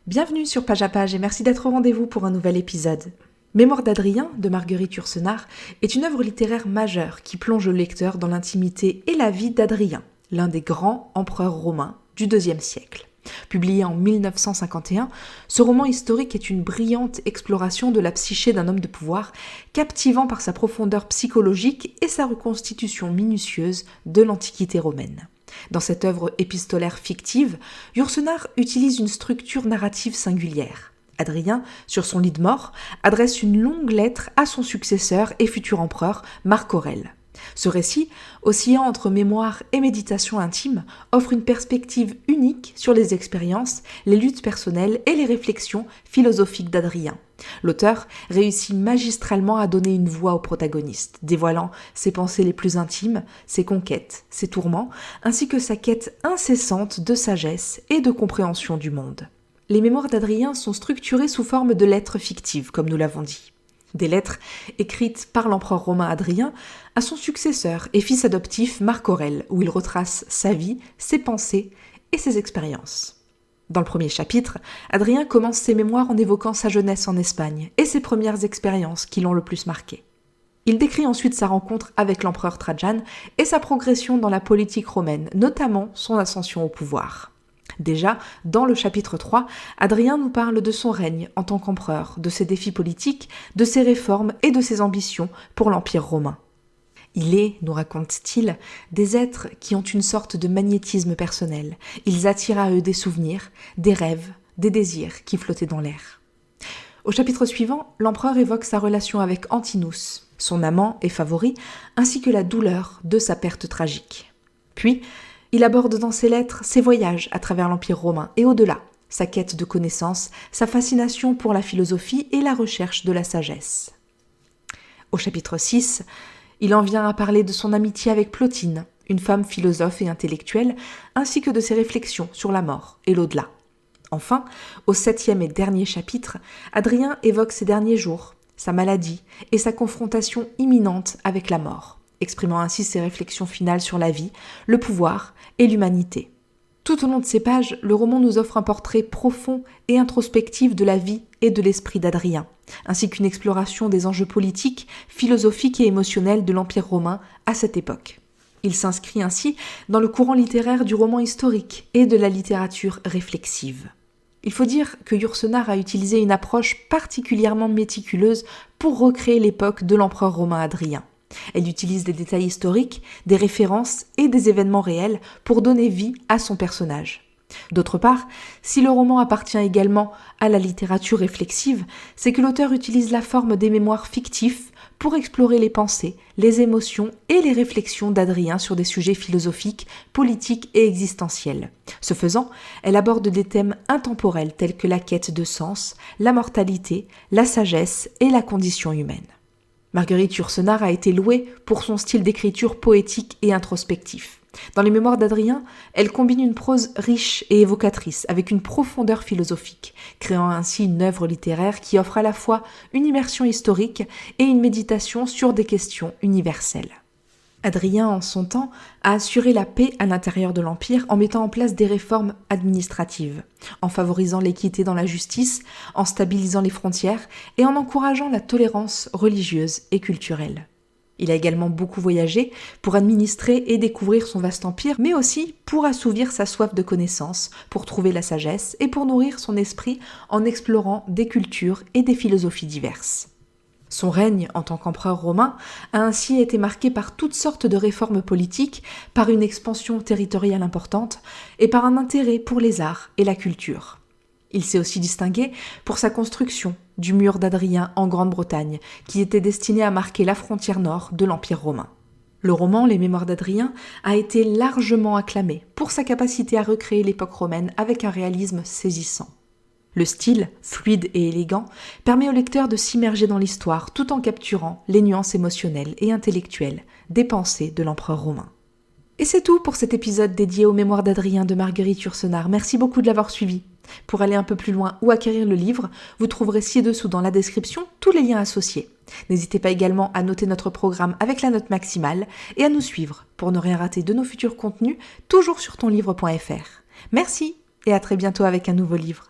Bienvenue sur Page à Page et merci d'être au rendez-vous pour un nouvel épisode. Mémoires d'Adrien de Marguerite Yourcenar est une œuvre littéraire majeure qui plonge le lecteur dans l'intimité et la vie d'Adrien, l'un des grands empereurs romains du IIe siècle. Publié en 1951, ce roman historique est une brillante exploration de la psyché d'un homme de pouvoir, captivant par sa profondeur psychologique et sa reconstitution minutieuse de l'Antiquité romaine. Dans cette œuvre épistolaire fictive, Yourcenar utilise une structure narrative singulière. Adrien, sur son lit de mort, adresse une longue lettre à son successeur et futur empereur, Marc Aurèle. Ce récit, oscillant entre mémoire et méditation intime, offre une perspective unique sur les expériences, les luttes personnelles et les réflexions philosophiques d'Adrien. L'auteur réussit magistralement à donner une voix au protagoniste, dévoilant ses pensées les plus intimes, ses conquêtes, ses tourments, ainsi que sa quête incessante de sagesse et de compréhension du monde. Les mémoires d'Adrien sont structurées sous forme de lettres fictives, comme nous l'avons dit. Des lettres écrites par l'empereur romain Adrien à son successeur et fils adoptif Marc Aurèle, où il retrace sa vie, ses pensées et ses expériences. Dans le premier chapitre, Adrien commence ses mémoires en évoquant sa jeunesse en Espagne et ses premières expériences qui l'ont le plus marqué. Il décrit ensuite sa rencontre avec l'empereur Trajan et sa progression dans la politique romaine, notamment son ascension au pouvoir. Déjà, dans le chapitre 3, Adrien nous parle de son règne en tant qu'empereur, de ses défis politiques, de ses réformes et de ses ambitions pour l'Empire romain. Il est, nous raconte-t-il, des êtres qui ont une sorte de magnétisme personnel. Ils attirent à eux des souvenirs, des rêves, des désirs qui flottaient dans l'air. Au chapitre suivant, l'empereur évoque sa relation avec Antinous, son amant et favori, ainsi que la douleur de sa perte tragique. Puis, il aborde dans ses lettres ses voyages à travers l'Empire romain et au-delà, sa quête de connaissances, sa fascination pour la philosophie et la recherche de la sagesse. Au chapitre 6, il en vient à parler de son amitié avec Plotine, une femme philosophe et intellectuelle, ainsi que de ses réflexions sur la mort et l'au-delà. Enfin, au 7e et dernier chapitre, Adrien évoque ses derniers jours, sa maladie et sa confrontation imminente avec la mort, exprimant ainsi ses réflexions finales sur la vie, le pouvoir et l'humanité. Tout au long de ces pages, le roman nous offre un portrait profond et introspectif de la vie et de l'esprit d'Adrien, ainsi qu'une exploration des enjeux politiques, philosophiques et émotionnels de l'Empire romain à cette époque. Il s'inscrit ainsi dans le courant littéraire du roman historique et de la littérature réflexive. Il faut dire que Yourcenar a utilisé une approche particulièrement méticuleuse pour recréer l'époque de l'empereur romain Adrien. Elle utilise des détails historiques, des références et des événements réels pour donner vie à son personnage. D'autre part, si le roman appartient également à la littérature réflexive, c'est que l'auteur utilise la forme des mémoires fictifs pour explorer les pensées, les émotions et les réflexions d'Adrien sur des sujets philosophiques, politiques et existentiels. Ce faisant, elle aborde des thèmes intemporels tels que la quête de sens, la mortalité, la sagesse et la condition humaine. Marguerite Yourcenar a été louée pour son style d'écriture poétique et introspectif. Dans les mémoires d'Adrien, elle combine une prose riche et évocatrice avec une profondeur philosophique, créant ainsi une œuvre littéraire qui offre à la fois une immersion historique et une méditation sur des questions universelles. Adrien, en son temps, a assuré la paix à l'intérieur de l'Empire en mettant en place des réformes administratives, en favorisant l'équité dans la justice, en stabilisant les frontières et en encourageant la tolérance religieuse et culturelle. Il a également beaucoup voyagé pour administrer et découvrir son vaste empire, mais aussi pour assouvir sa soif de connaissances, pour trouver la sagesse et pour nourrir son esprit en explorant des cultures et des philosophies diverses. Son règne en tant qu'empereur romain a ainsi été marqué par toutes sortes de réformes politiques, par une expansion territoriale importante et par un intérêt pour les arts et la culture. Il s'est aussi distingué pour sa construction du mur d'Adrien en Grande-Bretagne, qui était destiné à marquer la frontière nord de l'Empire romain. Le roman Les Mémoires d'Adrien a été largement acclamé pour sa capacité à recréer l'époque romaine avec un réalisme saisissant. Le style, fluide et élégant, permet au lecteur de s'immerger dans l'histoire tout en capturant les nuances émotionnelles et intellectuelles des pensées de l'empereur romain. Et c'est tout pour cet épisode dédié aux Mémoires d'Adrien de Marguerite Yourcenar. Merci beaucoup de l'avoir suivi. Pour aller un peu plus loin ou acquérir le livre, vous trouverez ci-dessous dans la description tous les liens associés. N'hésitez pas également à noter notre programme avec la note maximale et à nous suivre pour ne rien rater de nos futurs contenus, toujours sur tonlivre.fr. Merci et à très bientôt avec un nouveau livre.